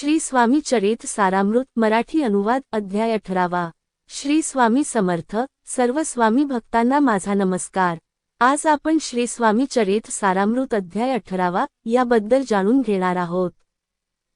श्री स्वामी चरित्र सारामृत मराठी अनुवाद अध्याय 18। श्री स्वामी समर्थ। सर्व स्वामी भक्तांना माझा नमस्कार। आज आपण श्री स्वामी चरित्र सारामृत अध्याय 18 याबद्दल जाणून घेणार आहोत।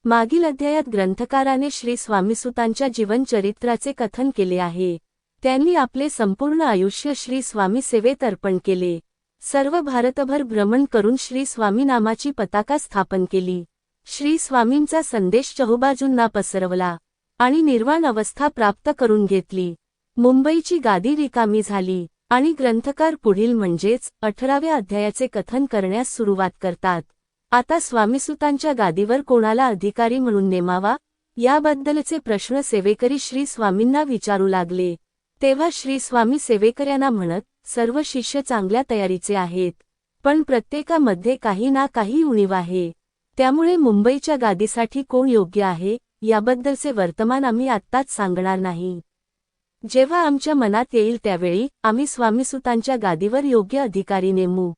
मागील अध्यायात ग्रंथकाराने श्री स्वामीसुतांच्या जीवनचरित्राचे कथन केले आहे। त्यांनी आपले संपूर्ण आयुष्य श्री स्वामी सेवेत अर्पण केले। सर्व भारतभर भ्रमण करून श्री स्वामी नामाची पताका स्थापन केली। श्री स्वामींचा संदेश चहूबाजूंना पसरवला आणि निर्वाण अवस्था प्राप्त करून घेतली। मुंबईची गादी रिकामी झाली आणि ग्रंथकार पुढील म्हणजेच 18व्या अध्यायाचे कथन करण्यास सुरुवात करतात। आता स्वामीसुतांच्या गादीवर कोणाला अधिकारी म्हणून नेमावा याबद्दलचे प्रश्न सेवेकरी श्री स्वामींना विचारू लागले। तेव्हा श्री स्वामी सेवेकऱ्यांना म्हणत, सर्व शिष्य चांगल्या तयारीचे आहेत, पण प्रत्येकामध्ये काही ना काही उणीव आहे। त्यामुळे मुंबईच्या गादीसाठी कोण योग्य आहे याबद्दलचे वर्तमान आम्ही आत्ताच सांगणार नाही। जेव्हा आमच्या मनात येईल त्यावेळी आम्ही स्वामीसुतांच्या गादीवर योग्य अधिकारी नेमू।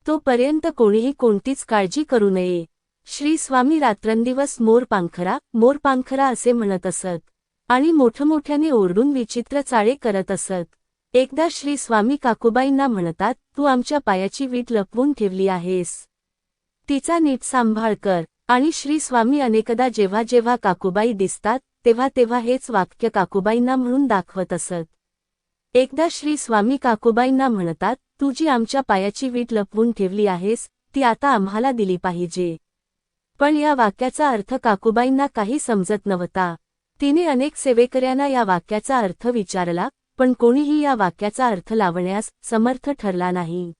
तोपर्यंत कोणीही कोणतीच काळजी करू नये। श्री स्वामी रात्रंदिवस मोर पांखरा असे म्हणत असत आणि मोठमोठ्याने ओरडून विचित्र चाळे करत असत। एकदा श्री स्वामी काकूबाईंना म्हणतात, तू आमच्या पायाची वीट लपवून ठेवली आहेस, तिचा नीट सांभाळ कर। आणि श्री स्वामी अनेकदा जेव्हा जेव्हा काकूबाई दिसतात तेव्हा तेव्हा हेच वाक्य काकूबाईंना म्हणून दाखवत असत। एकदा श्री स्वामी काकूबाईंना म्हणतात, तू जी आमच्या पायाची वीट लपवून ठेवली आहेस ती आता आम्हाला दिली पाहिजे। पण या वाक्याचा अर्थ काकूबाईंना काही समजत नव्हता। तिने अनेक सेवेकऱ्यांना या वाक्याचा अर्थ विचारला, पण कोणीही या वाक्याचा अर्थ लावण्यास समर्थ ठरला नाही।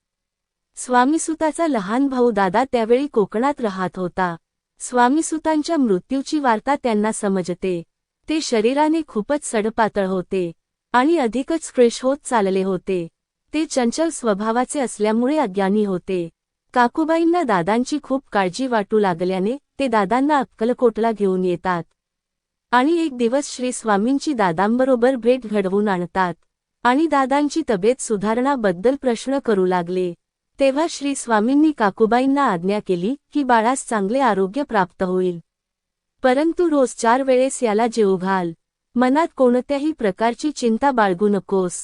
स्वामीसुताचा लहान भाऊ दादा त्यावेळी कोकणात राहत होता। स्वामीसुतांच्या मृत्यूची वार्ता त्यांना समजते। ते शरीराने खूपच सडपातळ होते आणि अधिकच क्लेश होत चालले होते। ते चंचल स्वभावाचे असल्यामुळे अज्ञानी होते। काकूबाईंना दादांची खूप काळजी वाटू लागल्याने ते दादांना अक्कलकोटला घेऊन येतात आणि एक दिवस श्री स्वामींची दादांबरोबर भेट घडवून आणतात आणि दादांची तब्येत सुधारणाबद्दल प्रश्न करू लागले। तेव्हा श्री स्वामींनी काकूबाईंना आज्ञा केली की बाळास चांगले आरोग्य प्राप्त होईल, परंतु रोज 4 वेळेस याला जेवू घाल। मनात कोणत्याही प्रकारची चिंता बाळगू नकोस।